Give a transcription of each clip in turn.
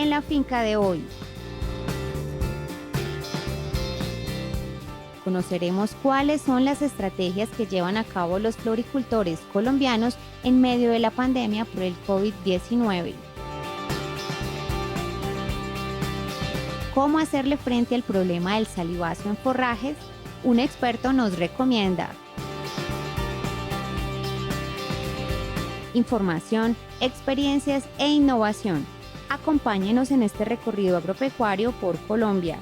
en la finca de hoy. Conoceremos cuáles son las estrategias que llevan a cabo los floricultores colombianos en medio de la pandemia por el COVID-19. ¿Cómo hacerle frente al problema del salivazo en forrajes? Un experto nos recomienda. Información, experiencias e innovación. Acompáñenos en este recorrido agropecuario por Colombia.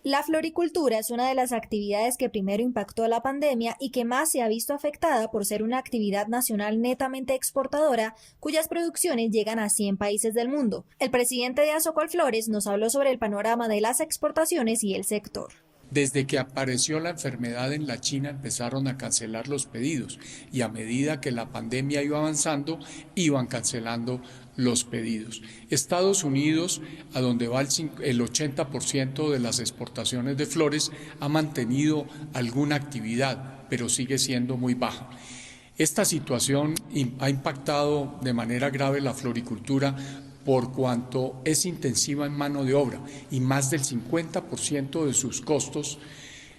La floricultura es una de las actividades que primero impactó la pandemia y que más se ha visto afectada por ser una actividad nacional netamente exportadora, cuyas producciones llegan a 100 países del mundo. El presidente de Asocolflores nos habló sobre el panorama de las exportaciones y el sector. Desde que apareció la enfermedad en la China empezaron a cancelar los pedidos y a medida que la pandemia iba avanzando, iban cancelando los pedidos. Estados Unidos, a donde va el 80% de las exportaciones de flores, ha mantenido alguna actividad, pero sigue siendo muy baja. Esta situación ha impactado de manera grave la floricultura por cuanto es intensiva en mano de obra y más del 50% de sus costos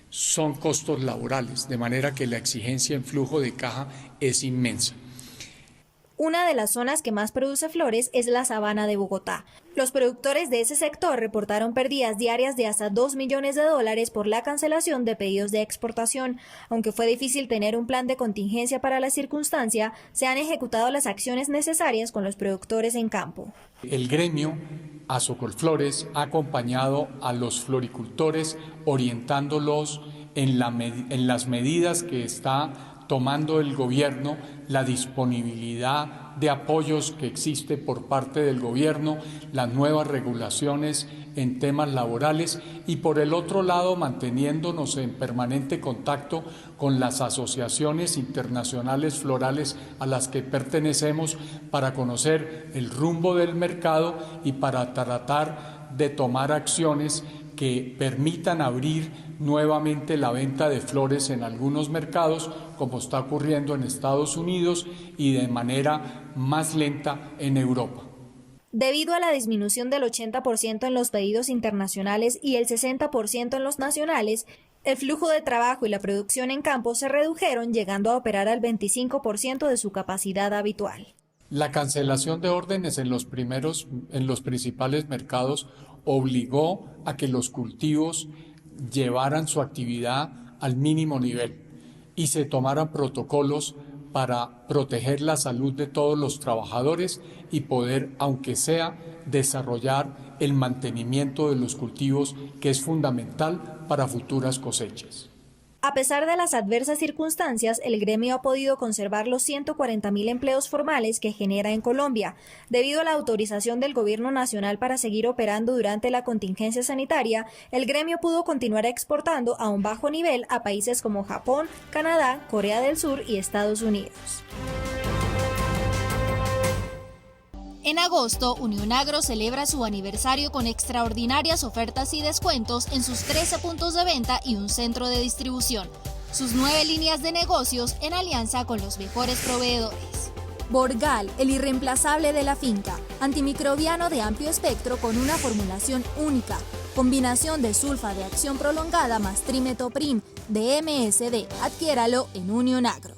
son costos laborales, de manera que la exigencia en flujo de caja es inmensa. Una de las zonas que más produce flores es la sabana de Bogotá. Los productores de ese sector reportaron pérdidas diarias de hasta $2 millones por la cancelación de pedidos de exportación. Aunque fue difícil tener un plan de contingencia para la circunstancia, se han ejecutado las acciones necesarias con los productores en campo. El gremio Asocolflores ha acompañado a los floricultores orientándolos en las medidas que está tomando el gobierno, la disponibilidad de apoyos que existe por parte del gobierno, las nuevas regulaciones en temas laborales y por el otro lado manteniéndonos en permanente contacto con las asociaciones internacionales florales a las que pertenecemos para conocer el rumbo del mercado y para tratar de tomar acciones que permitan abrir nuevamente la venta de flores en algunos mercados, como está ocurriendo en Estados Unidos y de manera más lenta en Europa. Debido a la disminución del 80% en los pedidos internacionales y el 60% en los nacionales, el flujo de trabajo y la producción en campo se redujeron, llegando a operar al 25% de su capacidad habitual. La cancelación de órdenes en los principales mercados obligó a que los cultivos llevaran su actividad al mínimo nivel y se tomaran protocolos para proteger la salud de todos los trabajadores y poder, aunque sea, desarrollar el mantenimiento de los cultivos, que es fundamental para futuras cosechas. A pesar de las adversas circunstancias, el gremio ha podido conservar los 140.000 empleos formales que genera en Colombia, debido a la autorización del Gobierno Nacional para seguir operando durante la contingencia sanitaria. El gremio pudo continuar exportando a un bajo nivel a países como Japón, Canadá, Corea del Sur y Estados Unidos. En agosto, Unión Agro celebra su aniversario con extraordinarias ofertas y descuentos en sus 13 puntos de venta y un centro de distribución. Sus 9 líneas de negocios en alianza con los mejores proveedores. Borgal, el irreemplazable de la finca, antimicrobiano de amplio espectro con una formulación única, combinación de sulfa de acción prolongada más trimetoprim de MSD. Adquiéralo en Unión Agro.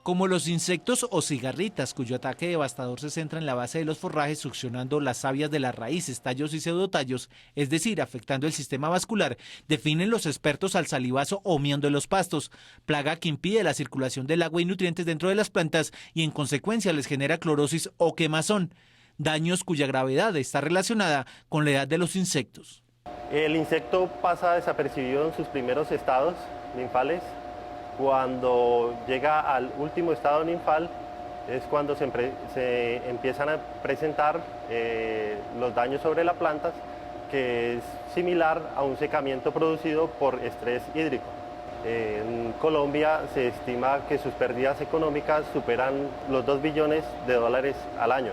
Como los insectos o cigarritas, cuyo ataque devastador se centra en la base de los forrajes, succionando las sabias de las raíces, tallos y pseudotallos, es decir, afectando el sistema vascular, definen los expertos al salivazo o miendo de los pastos, plaga que impide la circulación del agua y nutrientes dentro de las plantas y en consecuencia les genera clorosis o quemazón, daños cuya gravedad está relacionada con la edad de los insectos. El insecto pasa desapercibido en sus primeros estados ninfales. Cuando llega al último estado ninfal es cuando se empiezan a presentar los daños sobre las plantas, que es similar a un secamiento producido por estrés hídrico. En Colombia se estima que sus pérdidas económicas superan los 2 billones de dólares al año.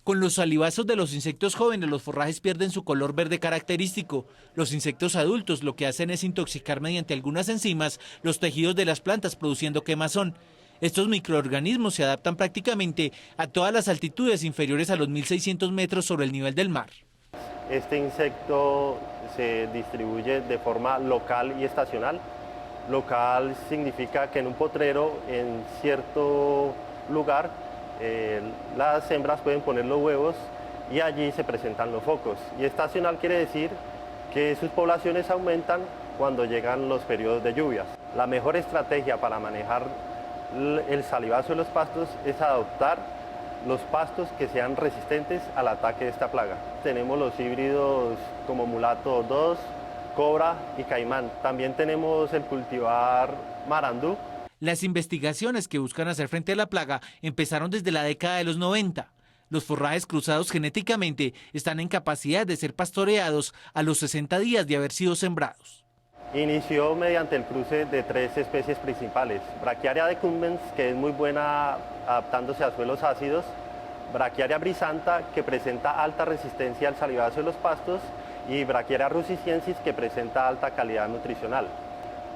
Con los salivazos de los insectos jóvenes, los forrajes pierden su color verde característico. Los insectos adultos lo que hacen es intoxicar mediante algunas enzimas los tejidos de las plantas, produciendo quemazón. Estos microorganismos se adaptan prácticamente a todas las altitudes inferiores a los 1.600 metros sobre el nivel del mar. Este insecto se distribuye de forma local y estacional. Local significa que en un potrero, en cierto lugar, las hembras pueden poner los huevos y allí se presentan los focos. Y estacional quiere decir que sus poblaciones aumentan cuando llegan los periodos de lluvias. La mejor estrategia para manejar el salivazo de los pastos es adoptar los pastos que sean resistentes al ataque de esta plaga. Tenemos los híbridos como mulato 2, cobra y caimán. También tenemos el cultivar marandú. Las investigaciones que buscan hacer frente a la plaga empezaron desde la década de los 90. Los forrajes cruzados genéticamente están en capacidad de ser pastoreados a los 60 días de haber sido sembrados. Inició mediante el cruce de 3 especies principales. Brachiaria decumbens, que es muy buena adaptándose a suelos ácidos. Brachiaria brisanta, que presenta alta resistencia al salivazo de los pastos. Y Brachiaria russiciensis, que presenta alta calidad nutricional.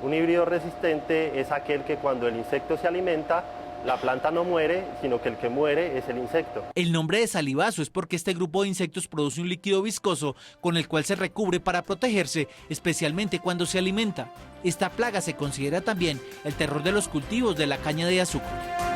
Un híbrido resistente es aquel que cuando el insecto se alimenta, la planta no muere, sino que el que muere es el insecto. El nombre de salivazo es porque este grupo de insectos produce un líquido viscoso con el cual se recubre para protegerse, especialmente cuando se alimenta. Esta plaga se considera también el terror de los cultivos de la caña de azúcar.